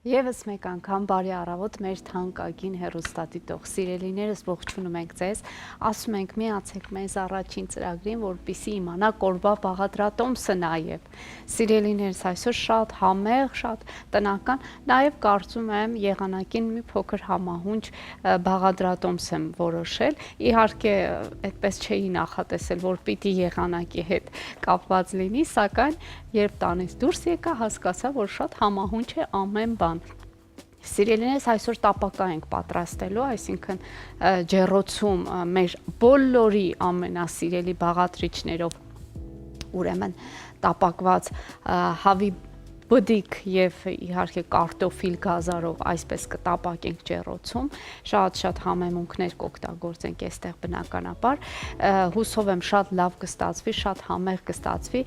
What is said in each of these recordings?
Եվս մեկ անգամ բարի առավոտ մեր թանկագին հեռուստադիտող սիրելիներս ողջունում ենք ձեզ, ասում ենք միացեք մեզ առաջին ծրագրին, որպեսզի իմանաք օրվա բաղադրատոմսը նաև։ Սիրելիներս այսօր շատ համեղ, շատ տնական, նաև կարծում եմ եղանակին մի փոքր համահունչ բաղադրատոմս եմ որոշել։ Իհարկե այդպես չէի նախատեսել, որ պիտի եղանակի հետ կապված լինի, սակայն երբ տանից դուրս եկա, հասկացա, որ շատ համահունչ է ամեն բան։ Սիրելիներս այսօր տապակա ենք պատրաստելու, այսինքն ջեռոցում մեր բոլորի ամենասիրելի բաղադրիչներով, ուրեմն տապակված հավի բդիկ եւ իհարկե կարտոֆիլ գազարով այսպես կտապակենք ջեռոցում, շատ համեմունքներ կօգտագործենք այստեղ բնականաբար, հուսով եմ շատ լավ կստացվի, շատ համեղ կստացվի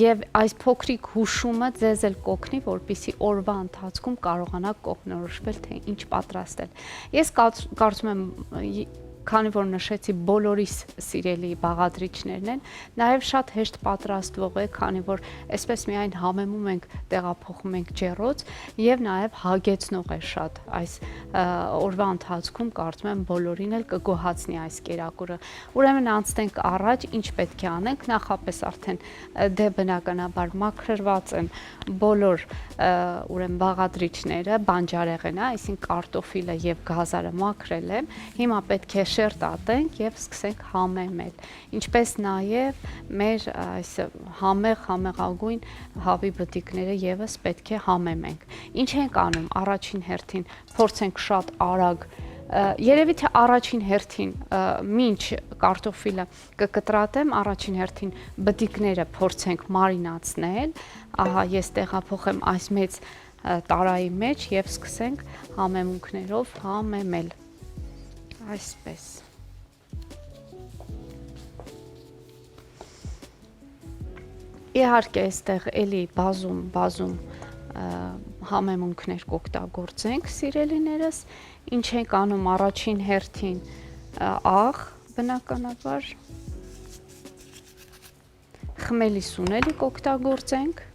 եւ այս փոքրիկ հուշումը ձեզ էլ կօգնի, որպեսզի օրվա ընթացքում կարողանաք կողմնորոշվել, թե ինչ պատրաստել։ Ես կարծում եմ քանի որ նշեցի բոլորիս սիրելի բաղադրիչներն են, նաև շատ հեշտ պատրաստվող է, քանի որ այսպես միայն համեմում ենք, տեղափոխում ենք ջեռոց եւ նաև հագեցնող է շատ այս օրվա ընթացքում կարծում եմ բոլորին էլ կգոհացնի այս կերակուրը։ Ուրեմն անցնենք առաջ, ինչ պետք է անենք, նախապես արդեն դե բնականաբար մաքրված են բոլոր ուրեմն բաղադրիչները, բանջարեղենը, այսինքն կարտոֆիլը եւ գազարը մաքրել եմ։ Հիմա պետք է շերտատենք եւ սկսենք համեմել, ինչպես նաեւ մեր այս համեղագույն հավի բտիկները եւս պետք է համեմենք։ Ինչ ենք անում, առաջին հերթին փորձենք շատ արագ, երևի թե առաջին հերթին մինչ կարտոֆիլը կկտրատեմ, առաջին հերթին բտիկները փորձենք մարինացնել, ահա ես տեղափոխեմ այս մեծ տարայի մեջ եւ սկսենք համեմունքներով համեմել, այսպես։ Իհարկե այստեղ էլի բազում համեմունքներ կօգտագործենք, սիրելիներս, ինչ ենք անում առաջին հերթին աղ, բնականաբար, խմելի սուն էլի կօգտագործենք,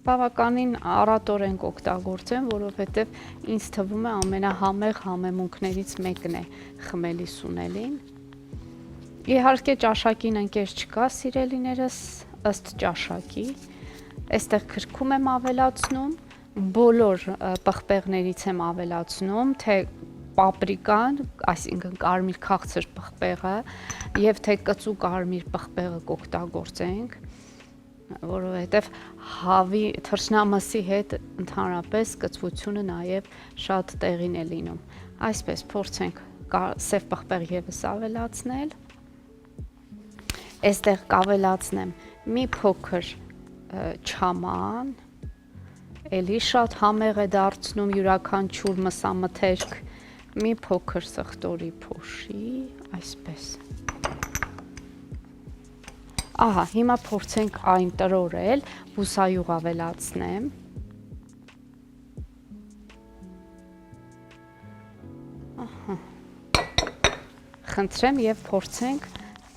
բավականին առատորեն կօգտագործեմ, որովհետև ինձ թվում է ամենահամեղ համեմունքներից մեկն է խմելի սունելին։ Իհարկե ճաշակին ընկեր չկա, սիրելիներս, ըստ ճաշակի, այստեղ քրքում եմ ավելացնում, բոլոր պղպեղներից եմ ավելացնում, թե պապրիկան, այսինքն կարմիր քաղցր պղպեղը եւ թե կծու կարմիր պղպեղը կօգտագործենք, որովհետև հավի թռչնամասի հետ ընդհանրապես կծվությունը նաև շատ տեղին է լինում։ Այսպես փորձենք սև պղպեղ եւս ավելացնել։ Այստեղ կավելացնեմ մի փոքր չաման, էլի շատ համեղ է դարձնում յուրաքանչյուր մսամթերք, մի փոքր սխտորի փոշի, այսպես։ Ահա, հիմա փորձենք այն տրորել, բուսայուղ ավելացնեմ։ Ահա։ Խնդրեմ եւ փորձենք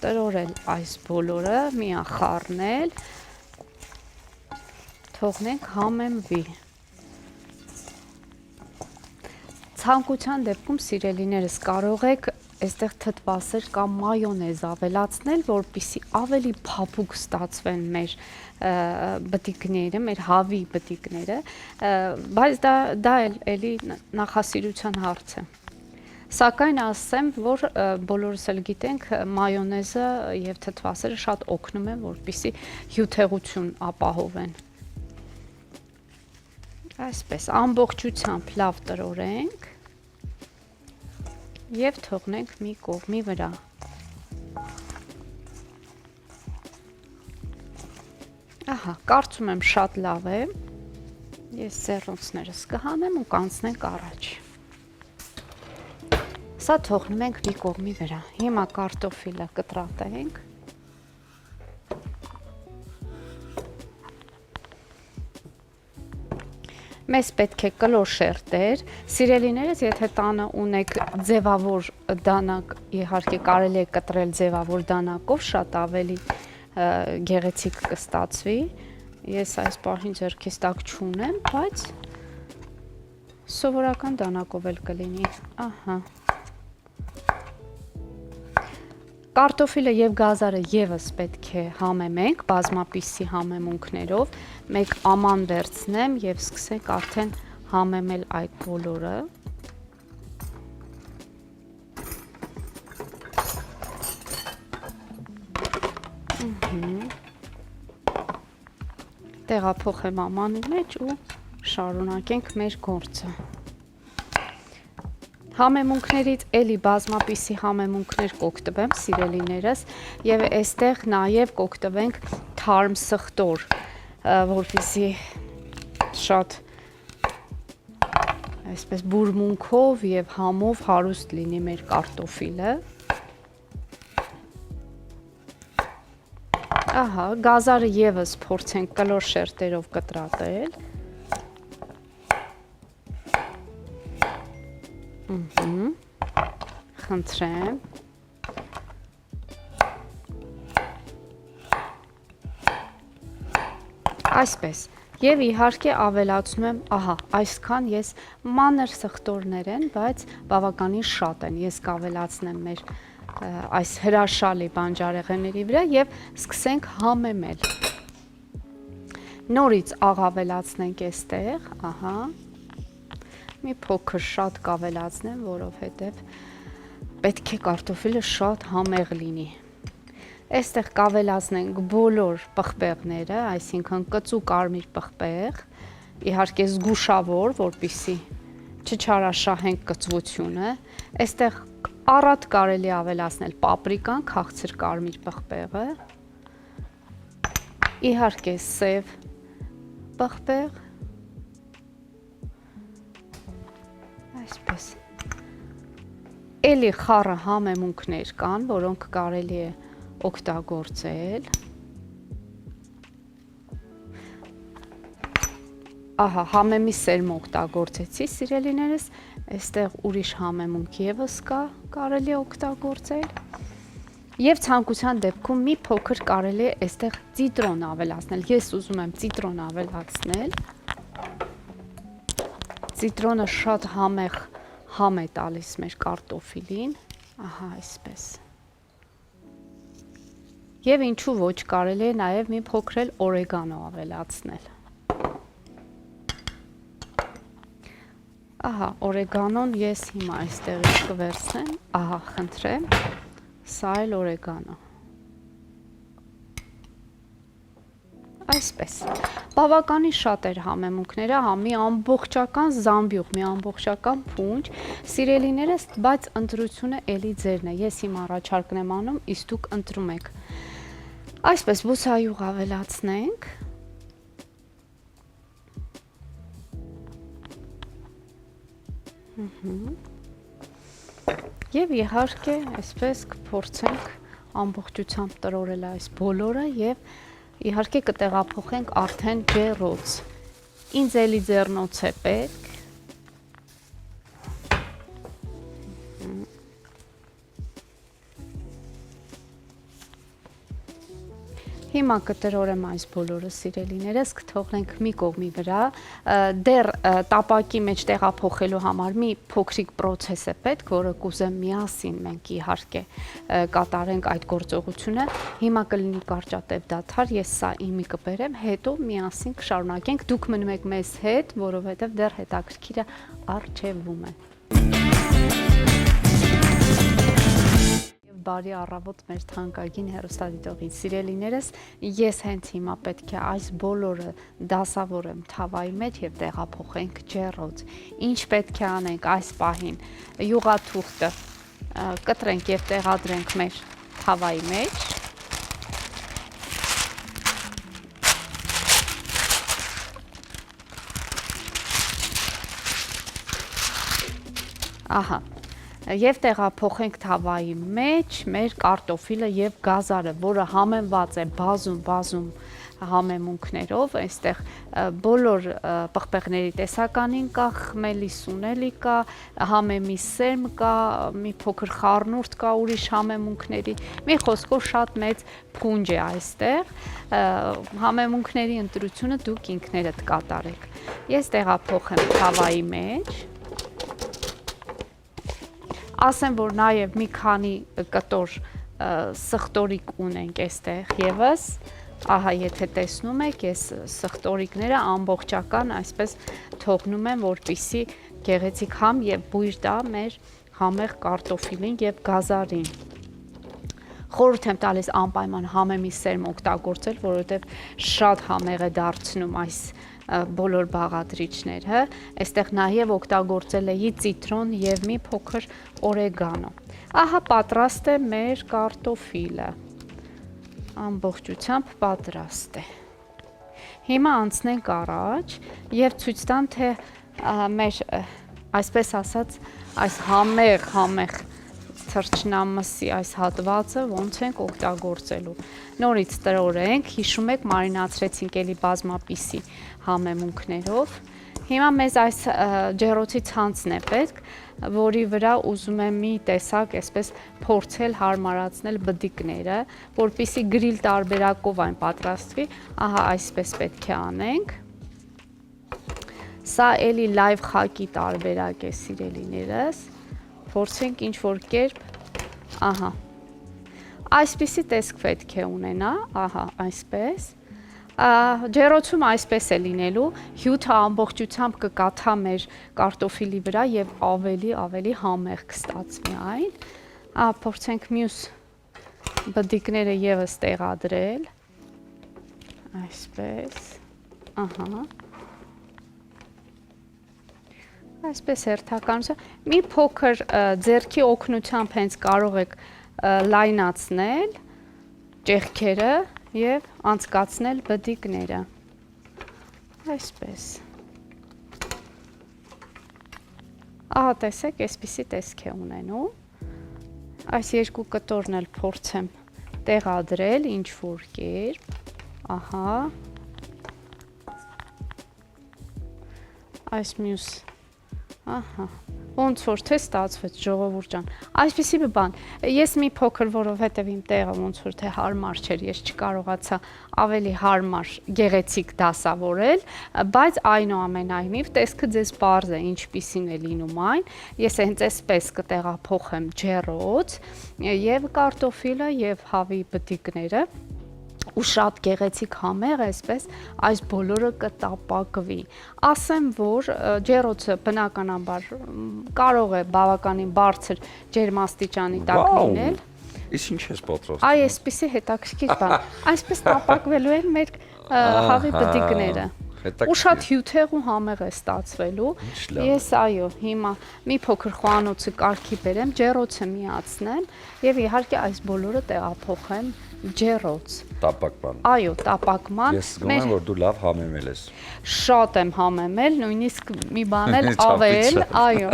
տրորել այս բոլորը, միախառնել, թողնենք համեմվի։ Ցանկության դեպքում, սիրելիներս, կարող եք այստեղ թթվասեր կամ մայոնեզ ավելացնել, որպեսզի ավելի փափուկ ստացվեն մեր բտիկները, մեր հավի բտիկները, բայց դա էլի նախասիրության հարց է։ Սակայն ասեմ, որ բոլորս էլ գիտենք, մայոնեզը եւ թթվասերը շատ օգնում են, որպեսզի հյութեղություն ապահովեն։ Այսպես ամբողջությամբ լավ տրորենք եւ թողնենք մի կողմի վրա։ Ահա, կարծում եմ շատ լավ է։ Ես սեռոցներս կհանեմ ու կանցնենք առաջ։ Սա թողնում ենք մի կողմի վրա։ Հիմա կարտոֆիլը կտրատենք։ Մեզ պետք է կլոր շերտեր, սիրելիներս, եթե տանը ունեք ձևավոր դանակ, իհարկե կարելի է կտրել ձևավոր դանակով, շատ ավելի գեղեցիկ կստացվի, ես այս պահին ձեռքիս տակ չունեմ, բայց սովորական դանակով էլ կլինի, ահա։ Կարտոֆիլը եւ գազարը եւս պետք է համեմենք բազմապիսի համեմունքներով, մեկ աման վերցնեմ եւ սկսենք արդեն համեմել այդ բոլորը։ Տեղափոխեմ ամանի մեջ ու շարունակենք մեր գործը։ Համեմունքներից էլի բազմապիսի համեմունքներ կօգտվեմ, սիրելիներս, եւ այստեղ նաեւ կօգտվենք թարմ սխտոր, որպեսզի շատ այսպես բուրմունքով եւ համով հարուստ լինի մեր կարտոֆիլը։ Ահա, գազարը եւս փորձենք կլոր շերտերով կտրատել։ Խնդրեմ։ Այսպես, եւ իհարկե ավելացնում եմ, ահա, այսքան ես մանր սխտորներ են, բայց բավականին շատ են, ես կավելացնեմ մեր այս հրաշալի բանջարեղենների վրա եւ սկսենք համեմել։ Նորից աղավելացնենք այստեղ, ահա, մի փոքր շատ կավելացնեմ, որովհետև պետք է կարտոֆիլը շատ համեղ լինի։ Այստեղ կավելացնենք բոլոր պղպեղները, այսինքն կծու կարմիր պղպեղ, իհարկե զգուշավոր, որպեսզի չչարաշահենք կծվությունը։ Այստեղ առատ կարելի ավելացնել պապրիկան, քաղցր կարմիր պղպեղը, իհարկե սև պղպեղ, այսպես։ Էլի խառը համեմունքներ կան, որոնք կարելի է օգտագործել։ Ահա, համեմի սերմ օգտագործեցի, սիրելիներս, այստեղ ուրիշ համեմունք եւս կա, կարելի է օգտագործել։ Եվ ցանկության դեպքում մի փոքր կարելի է այստեղ ցիտրոն ավելացնել։ Ես ուզում եմ ցիտրոն ավելացնել։ Ցիտրոնը շատ համեղ համ է տալիս մեր կարտոֆիլին, ահա այսպես։ Եվ ինչու ոչ, կարելի է նաև մի փոքր էլ օրեգանո ավելացնել։ Ահա, օրեգանոն ես հիմա այստեղից կվերցնեմ, ահա, խնդրեմ, սա էլ օրեգանո։ Այսպես, բավականին շատ էր համեմունքները, հա, մի ամբողջական զամբյուղ, մի ամբողջական փունջ, սիրելիներս, բայց ընտրությունը էլի ձերն է, ես հիմա առաջարկն եմ անում, իսկ դուք ընտրում եք։ Այսպես, բուսայուղ ավելացնենք։ Եվ իհարկե, այսպես կփորձենք ամբողջությամբ տրորել այս բոլորը եւ իհարկե կտեղափոխենք արդեն ջեռոց։ Ինձ էլի ձեռնոց է պետք։ Հիմա կտրորեմ այս բոլորը, սիրելիներս, կթողնենք մի կողմի վրա, դեռ տապակի մեջ տեղափոխելու համար մի փոքրիկ պրոցես է պետք, որը կուզեմ միասին մենք իհարկե կատարենք այդ գործողությունը։ Հիմա կլինի կարճատև դադար, ես սա իմի կբերեմ, հետո միասին կշարունակենք, դուք մնում եք մեզ հետ, որովհետև դեռ հետաքրքիրը առջևում է։ Բարի առավոտ մեր թանկագին հեռուստադիտողին սիրելիներս, ես հենց հիմա պետք է այս բոլորը դասավորեմ թավայի մեջ եւ տեղափոխենք ջեռոց։ Ինչ պետք է անենք այս պահին, յուղաթուղթը կտրենք եւ տեղադրենք մեր թավայի մեջ։ Ահա, Եվ տեղափոխենք թավայի մեջ մեր կարտոֆիլը եւ գազարը, որը համեմված է բազում համեմունքներով, այստեղ բոլոր պղպեղների տեսականին կա, խմելի սունելի կա, համեմի սերմ կա, մի փոքր խառնուրդ կա ուրիշ համեմունքների, մի խոսքով շատ մեծ փունջ է այստեղ, համեմունքների ընտրությունը դուք ինքներդ կատարեք։ Ես տեղափոխեմ թավայի մեջ, ասեմ, որ նաև մի քանի կտոր սխտորիկ ունենք այստեղ եւս, ահա եթե տեսնում եք, ես սխտորիկները ամբողջական այսպես թողնում եմ, որպեսզի գեղեցիկ համ եւ բույր տա մեր համեղ կարտոֆիլին եւ գազարին։ Խորհուրդ եմ տալիս անպայման համեմի սերմ օգտագործել, որովհետեւ շատ համեղ է դարձնում այս բոլոր բաղադրիչները։ Այստեղ նաև օգտագործել էի ցիտրոն եւ մի փոքր օրեգանո։ Ահա պատրաստ է մեր կարտոֆիլը։ Ամբողջությամբ պատրաստ է։ Հիմա անցնենք առաջ եւ ցույց տամ, թե մեր այսպես ասած այս համեղ թրջնամսի այս հատվածը ոնց ենք օգտագործելու։ Նորից տրորենք, հիշում եք, մարինացրեցինք էլի բազմապիսի համեմունքներով։ Հիմա մեզ այս ջեռոցի ցանցն է պետք, որի վրա ուզում եմ մի տեսակ այսպես փորձել հարմարացնել բդիկները, որպեսզի գրիլ տարբերակով այն պատրաստվի, ահա այսպես պետք է անենք։ Սա էլի լայվ խակի տարբերակ է, սիրելիներս, փորձենք ինչ-որ կերպ, ահա, այսպիսի տեսք պետք է ունենա, ահա, այսպես, ջեռոցում այսպես է լինելու, հյութը ամբողջությամբ կկաթա մեր կարտոֆիլի վրա եւ ավելի համեղ կստացվի այն, փորձենք մյուս բդիկները եւս տեղադրել, այսպես, ահա, այսպես հերթականությամբ, մի փոքր ձեռքի օգնությամբ հենց կարող եք լայնացնել ճեղքերը եւ անցկացնել բդիկները, այսպես, ահա տեսեք, այսպիսի տեսք է ունենում, այս երկու կտորն էլ փորձեմ տեղադրել ինչ-որ կերպ, ահա, այս մյուս, ահա, ոնց որ թե ստացվեց, ժողովուրդ ջան, այսպիսի բան, ես մի փոքր, որովհետև իմ տեղը ոնց որ թե հարմար չէր, ես չկարողացա ավելի հարմար գեղեցիկ դասավորել, բայց այնուամենայնիվ տեսքը ձեզ պարզ է, ինչպիսին է լինում այն, ես հենց այսպես կտեղափոխեմ ջեռոց եւ կարտոֆիլը եւ հավի բդիկները ու շատ գեղեցիկ համեղ այսպես այս բոլորը կտապակվի։ Ասեմ, որ ջեռոցը բնականաբար կարող է բավականին բարձր ջերմաստիճանի տակ լինել։ Իսկ ինչ ես պատրաստում։ Այ այսպիսի հետաքրքիր բան։ Այսպես տապակվելու են մեր հավի բդիկները։ Ու շատ հյութեղ ու համեղ է ստացվելու։ Ես այո, հիմա մի փոքր խոհանոցը կարգի բերեմ, ջեռոցը միացնեմ եւ իհարկե այս բոլորը տեղափոխեմ ջեռոց։ Տապակման։ Այո, տապակման։ Ես զգում եմ, որ դու լավ համեմել ես։ Շատ եմ համեմել, նույնիսկ մի բան էլ ավել, այո,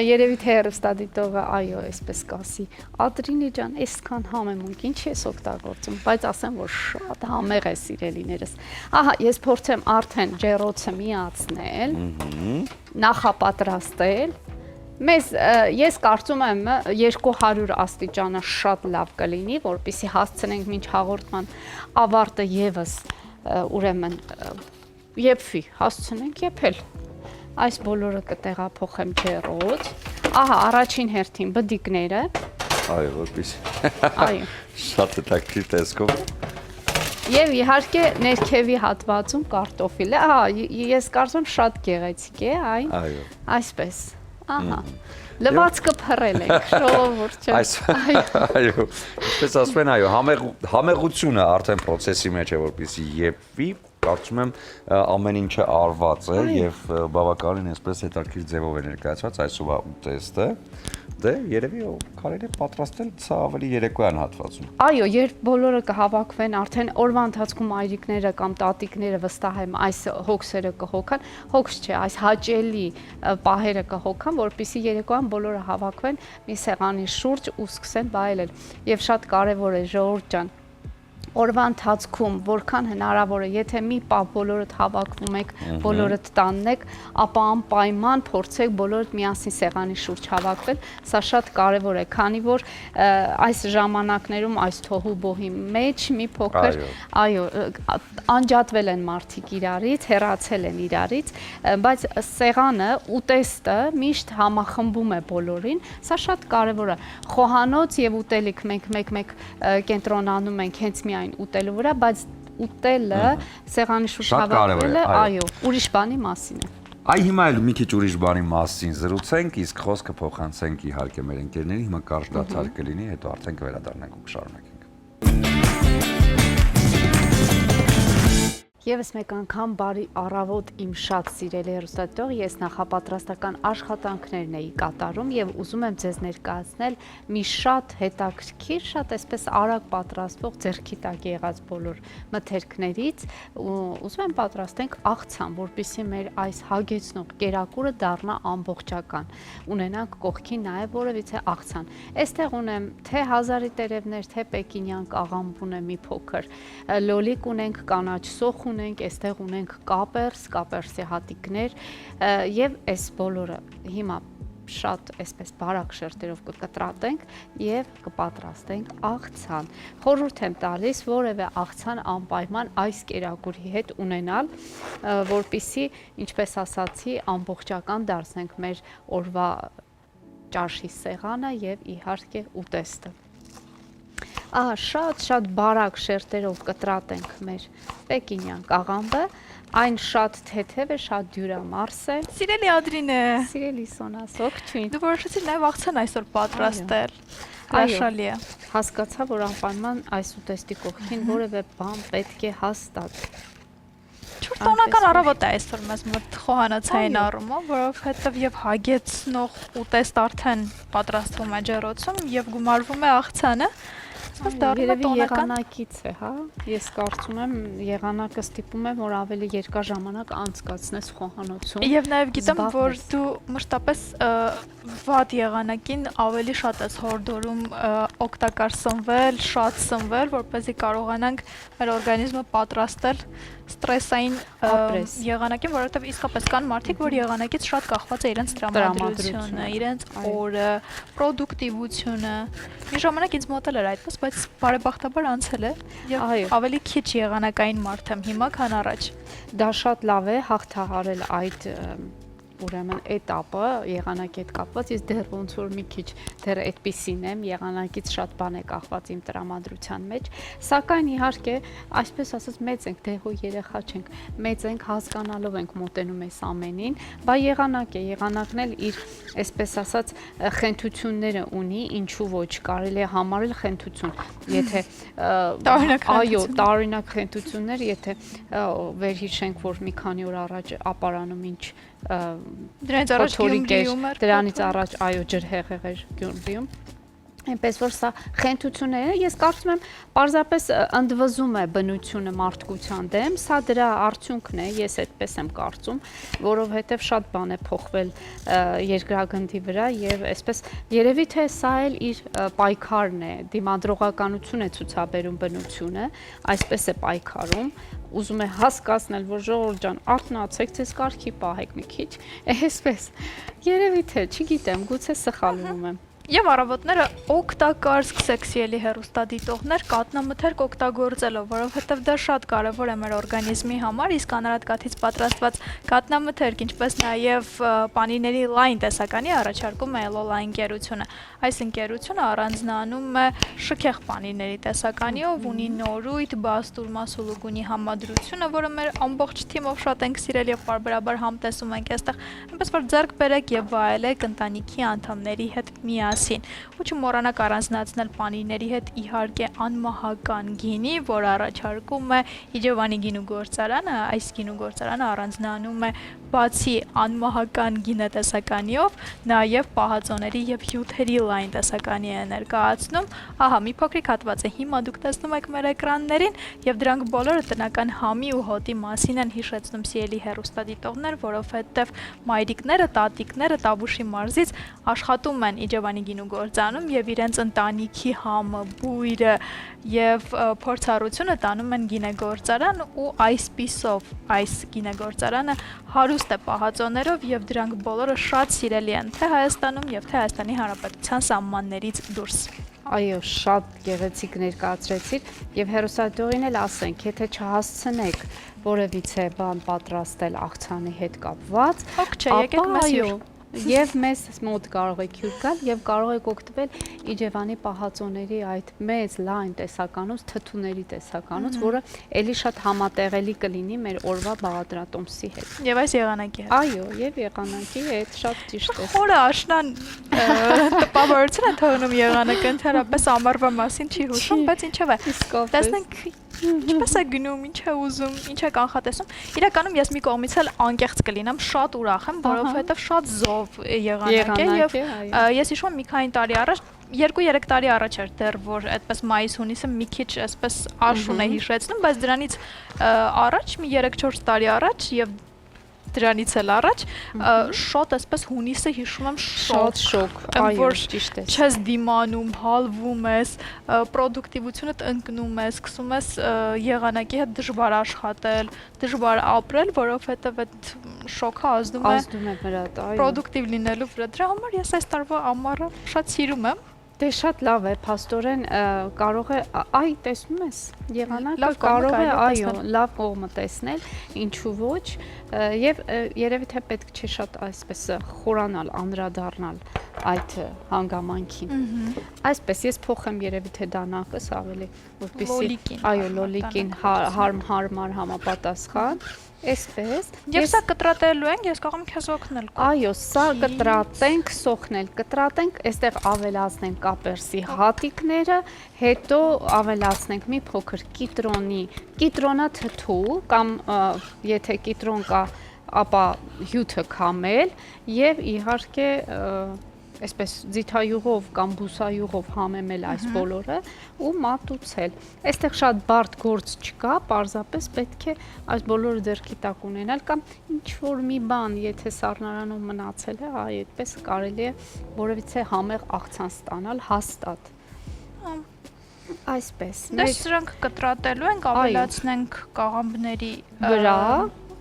երևի թե հեռուստադիտողը, այո, այսպես կասի, Ադրինի ջան, այսքան համեմունք, ինչ ես օգտագործում, բայց ասեմ, որ շատ համեղ է, սիրելիներս։ Ահա, ես փորձեմ արդեն ջեռոցը միացնել, նախապատրաստել։ Ես կարծում եմ 200 աստիճանը շատ լավ կլինի, որպեսզի հասցնենք մինչ հաղորդման ավարտը եւս ուրեմն եփվի, հասցնենք եփել։ Այս բոլորը կտեղափոխեմ ջեռոց։ Ահա առաջին հերթին բդիկները։ Այո, որպեսզի։ Այո։ Շատ հետաքրքիր տեսքով։ Եվ իհարկե ներքևի հատվածում կարտոֆիլը։ Ահա, ես կարծում եմ շատ գեղեցիկ է այն։ Այո։ Այսպես։ Ահա, լվացքը փռել ենք, ժողովուրդ ջան։ Այո, ինչպես ասում են, այո, համեղությունը արդեն process-ի մեջ է, որպեսզի եփվի, կարծում եմ ամեն ինչը արված է եւ բավականին այսպես հետաքրքիր ձևով է ներկայացված այսօրվա ուտեստը։ Դե երևի կարելի է պատրաստել սա ավելի երեկոյան հատվածում։ Այո, երբ բոլորը կհավաքվեն, արդեն օրվա ընթացքում այրիկները կամ տատիկները վստահ եմ այս հոգսերը կհոգան, հոգս չէ, այս հաճելի պահերը կհոգան, որպեսզի երեկոյան բոլորը հավաքվեն մի սեղանի շուրջ ու սկսեն վայելել։ Եվ շատ կարևոր է, ժողովուրդ ջան, օրվա ընթացքում որքան հնարավոր է, եթե մի պահ բոլորդ հավաքվում եք, բոլորդ տանն եք, ապա անպայման փորձեք բոլորդ միասին սեղանի շուրջ հավաքվել, սա շատ կարևոր է, քանի որ այս ժամանակներում այս թոհուբոհի մեջ մի փոքր, այո, անջատվել են մարդիկ իրարից, հեռացել են իրարից, բայց սեղանը, ուտեստը միշտ համախմբում է բոլորին, սա շատ կարևոր է, խոհանոց եւ ուտելիք մենք մեկ-մեկ կենտրոնանում ենք հենց մի ուտելու վրա, բայց ուտելը սեղանի շուրջ հավաքվելը, այո, ուրիշ բանի մասին է։ Այ հիմա էլ մի քիչ ուրիշ բանի մասին զրուցենք, իսկ խոսքը փոխանցենք իհարկե մեր ընկերներին, հիմա կարճ դադար կլինի, հետո արդեն կվերադառնանք ու կշարունակենք։ Եվս մեկ անգամ բարի առավոտ իմ շատ սիրելի հեռուստադիտող, ես նախապատրաստական աշխատանքներն էի կատարում եւ ուզում եմ ձեզ ներկայացնել մի շատ հետաքրքիր, շատ այսպես արագ պատրաստվող ձեռքի տակ եղած բոլոր մթերքներից, ուզում եմ պատրաստենք աղցան, որպեսզի մեր այս հագեցնող կերակուրը դառնա ամբողջական։ Ունենանք կողքին նաեւ որևիցե աղցան։ Այստեղ ունեմ թե հազարի տերևներ, թե պեկինյան կաղամբ ունեմ մի փոքր, լոլիկ ունենք, կանաչ սոխ ունենք, այստեղ ունենք կապերսի հատիկներ եւ այս բոլորը հիմա շատ այսպես բարակ շերտերով կկտրատենք եւ կպատրաստենք աղցան։ Խորհուրդ եմ տալիս որևէ աղցան անպայման այս կերակուրի հետ ունենալ, որպեսզի, ինչպես ասացի, ամբողջական դարձնենք մեր օրվա ճաշի սեղանը եւ իհարկե ուտեստը։ Շատ բարակ շերտերով կտրատենք մեր պեկինյան կաղամբը, այն շատ թեթև է, շատ դյուրամարս է։ Սիրելի Ադրինե, սիրելի Սոնա, սողջույն։ Դու որոշեցիր նաև աղցան այսօր պատրաստել։ Հրաշալի է։ Հասկացա, որ անպայման այս ուտեստի կողքին որևէ բան պետք է հաստատ։ Տոնական առավոտ է այսօր մեզ մոտ խոհանոցային առումով, որովհետև եւ հագեցնող ուտեստ արդեն պատրաստվում է ջեռոցում եւ գումարվում է աղցանը։ Երևի եղանակից է, հա։ Ես կարծում եմ եղանակը ստիպում է, որ ավելի երկար ժամանակ անցկացնես խոհանոցում։ Եվ նաև գիտեմ, որ դու մշտապես վատ եղանակին ավելի շատ ես հորդորում օգտակար սնվել, շատ սնվել, որպեսզի կարողանանք մեր օրգանիզմը պատրաստել ստրեսային եղանակին, որովհետև իսկապես կան մարդիկ, որ եղանակից շատ կախված է իրենց տրամադրությունը, իրենց օրը, պրոդուկտիվությունը։ Մի ժամանակ ինձ մոտ էր այդպես, բայց բարեբախտաբար անցել է եւ ավելի քիչ եղանակային մարդ եմ հիմա, քան առաջ։ Դա շատ լավ է հաղթահարել այդ ուրեմն этаպը եղանակի հետ կապված, ես դեռ ոնց որ մի քիչ դեռ այդպիսին եմ, եղանակից շատ բան է կախված իմ տրամադրության մեջ, սակայն իհարկե, այսպես ասած, մեծ ենք, դե հո երեխա չենք, մեծ ենք, հասկանալով ենք մոտենում այս ամենին, բա եղանակ է, եղանակն էլ իր, այսպես ասած, խենթությունները ունի, ինչու ոչ, կարելի է համարել խենթություն, եթե այո, տարօրինակ խենթություններ, եթե վերհիշենք, որ մի քանի օր առաջ ապարանում ինչ դրանից առաջ Գյումրիում էր, դրանից առաջ այո ջրհեղեղ էր Գյումրիում, այնպես որ սա խենթություններ է, ես կարծում եմ պարզապես ընդվզում է բնությունը մարդկության դեմ, սա դրա արդյունքն է, ես այդպես եմ կարծում, որովհետև շատ բան է փոխվել երկրագնդի վրա եւ այսպես երևի թե սա էլ իր պայքարն է, դիմադրողականություն է ցուցաբերում բնությունը, այսպես է պայքարում, ուզում է հասկացնել, որ ժողովուրդ ջան, արթնացեք, ձեզ կարգի պահեք մի քիչ, այսպես, երևի թե, չգիտեմ, գուցե սխալվում եմ։ Եվ առավոտները օգտակար սկսեք սիրելի հեռուստադիտողներ կատնամթերք օգտագործելով, որովհետև դա շատ կարևոր է մեր օրգանիզմի համար, իսկ անարատ կաթից պատրաստված կատնամթերք, ինչպես նաև պանիրների լայն տեսականի առաջարկում է Elolai ընկերությունը։ Այս ընկերությունը առանձնանում է շքեղ պանիրների տեսականիով, ունի նորույթ, բաստուրմա սուլուգունի համադրությունը, որը մեր ամբողջ թիմով շատ ենք սիրել եւ պարբերաբար համտեսում ենք այստեղ, այնպես որ ձեռք բերեք եւ վայելեք ընտանիքի անդամների հետ միասին։ մասին։ Ու չմոռանաք առանձնացնել պանիրների հետ իհարկե անմահական գինի, որ առաջարկում է Իջևանի գինու գործարանը, այս գինու գործարանը առանձնանում է բացի անմահական գինետեսականիով, նաև պահածոների եւ հյութերի լայն տեսականի է ներկայացնում։ Ահա մի փոքրիկ հատված է հիմա դուք տեսնում եք մեր էկրաններին եւ դրանք բոլորը տնական համի ու հոտի մասին են հիշեցնում սիրելի հեռուստադիտողներ, որովհետեւ մայրիկները, տատիկները Տաբուշի մարզից աշխատում են Իջևանի գինու գործարանում եւ իրենց ընտանիքի համը, բույրը եւ փորձառությունը տանում են գինեգործարան ու այսպիսով այս գինեգործարանը հարուստ է պահածոներով եւ դրանք բոլորը շատ սիրելի են թե Հայաստանում եւ թե Հայաստանի Հանրապետության սահմաններից դուրս։ Այո, շատ գեղեցիկ ներկայացրեցիր եւ հերոսադողին էլ ասենք, եթե չհասցնեք որևիցե բան պատրաստել աղցանի հետ կապված, Հոգ չէ, եկեք մեզ հյուր։ Եվ մեզ մոտ կարող եք հյուր գալ եւ կարող եք օգտվել Իջևանի պահածոների այդ մեծ լայն տեսականուց, թթուների տեսականուց, որը ելի շատ համատեղելի կլինի մեր օրվա բաղադրատոմսի հետ։ Եվ այս եղանակի հետ։ Այո, եւ եղանակի հետ շատ ճիշտ է։ Խորը աշնան տպավորություն է թողնում եղանակը, ընդհանրապես ամառվա մասին չի հուշում, բայց ինչով է։ Իսկապես։ Տեսնենք ինչպես է գնում, ինչ է ուզում, ինչ է կանխատեսում։ Իրականում ես մի կողմից էլ անկեղծ կլինեմ, շատ ուրախ եմ, որովհետև շատ զով եղանակ է եւ ես հիշում եմ մի քանի տարի առաջ 2-3 տարի առաջ էր դեռ որ այդպես մայիս-հունիսը մի քիչ այսպես աշուն է հիշեցնում, բայց դրանից առաջ մի 3-4 տարի առաջ եւ դրանից էլ առաջ շատ այսպես հունիսը հիշում եմ շատ շոկ, այո, ճիշտ է։ Չես դիմանում, հալվում ես, պրոդուկտիվությունդ ընկնում ես, սկսում ես եղանակի հետ դժվար աշխատել, դժվար ապրել, որովհետև այդ շոկը ազդում է վրատ, այո։ Պրոդուկտիվ լինելու վրա։ Դրա համար ես այս տարվա ամառը շատ սիրում եմ։ Դե շատ լավ է, փաստորեն կարող է, այ տեսնում ես, եղանակը կարող է, այո, լավ կողմը տեսնել, ինչու ոչ, եւ երևի թե պետք չէ շատ այսպես խորանալ, անդրադառնալ այդ հանգամանքին։ Այսպես ես փոխեմ երևի թե դանակս ավելի, որպեսզի այո, լոլիկին հարմար համապատասխան Այսպես։ Եվ սա կտրատելու ենք, ես կարող եմ քեզ օգնել։ Այո, սա կտրատենք, սոխնել, կտրատենք, այստեղ ավելացնենք կապերսի հատիկները, հետո ավելացնենք մի փոքր կիտրոնա թթու կամ եթե կիտրոն կա, ապա հյութը քամել եւ իհարկե այսպես ձիթայուղով կամ բուսայուղով համեմել այս բոլորը ու մատուցել։ Այստեղ շատ բարդ գործ չկա, պարզապես պետք է այս բոլորը ձեռքի տակ ունենալ կամ ինչ որ մի բան, եթե սառնարանում մնացել է, այ այդպես կարելի է որևիցե համեղ աղցան ստանալ հաստատ։ Այսպես։ Դες սրանք կտրատելու ենք, ավելացնենք կաղամբների վրա,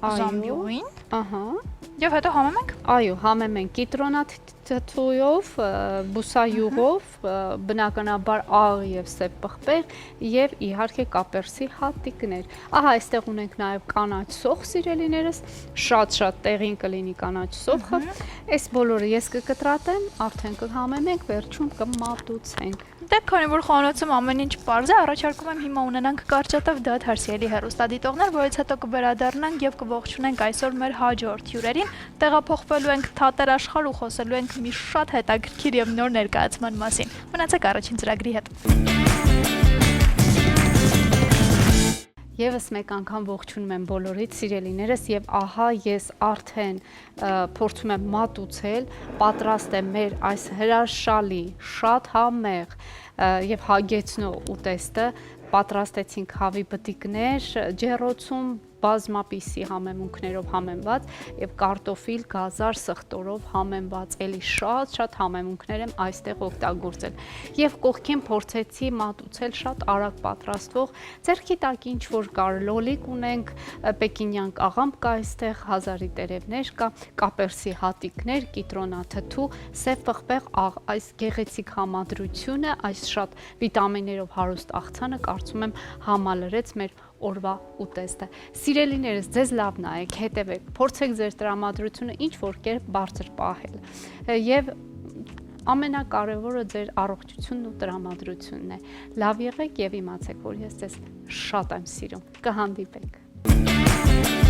զամբյուղին։ Ահա։ Եվ հետո համեմենք։ Այո, համեմենք կիտրոնաթթույով, բուսայուղով, բնականաբար աղ եւ սև պղպեղ եւ իհարկե կապերսի հատիկներ։ Ահա այստեղ ունենք նաեւ կանաչ սոխ, սիրելիներս, շատ տեղին կլինի կանաչ սոխը։ Այս բոլորը ես կկտրատեմ, արդեն կհամեմենք, վերջում կմատուցենք։ Դե քանի որ խոհանոցում ամեն ինչ պարզ է, առաջարկում եմ հիմա ունենանք կարճատև դատ հարսելի հեռուստադիտողներ, որից հետո կվերադառնանք եւ կողջունենք այսօր մեր հաջորդ հյուրերին, տեղափոխվելու ենք Թատեր աշխարհ ու խոսելու ենք մի շատ հետաքրքիր եւ նոր ներկայացման մասին։ Մնացեք առաջին ծրագրի հետ։ Եվս մեկ անգամ ողջունում եմ բոլորիդ սիրելիներս եւ ահա ես արդեն փորձում եմ մատուցել, պատրաստ է մեր այս հրաշալի, շատ համեղ եւ հագեցնող ուտեստը, պատրաստեցինք հավի բտիկներ, ջեռոցում բազմապիսի համեմունքներով համեմված եւ կարտոֆիլ, գազար, սխտորով համեմված, էլի շատ համեմունքներ եմ այստեղ օգտագործել։ Եվ կողքին փորձեցի մատուցել շատ արագ պատրաստվող, ձեռքի տակ ինչ որ կար, լոլիկ ունենք, պեկինյան կաղամբ կա այստեղ, հազարի տերևներ կա, կապերսի հատիկներ, կիտրոնաթթու, սև պղպեղ, այս գեղեցիկ համադրությունը, այս շատ վիտամիններով հարուստ աղցանը կարծում եմ համալրեց մեր օրվա ուտեստը։ Սիրելիներս, ձեզ լավ նայեք, հետևեք, փորձեք ձեր տրամադրությունը ինչ որ կերպ բարձր պահել։ Եվ ամենակարևորը ձեր առողջությունն ու տրամադրությունն է։ Լավ եղեք եւ իմացեք, որ ես ձեզ շատ եմ սիրում։ Կհանդիպենք։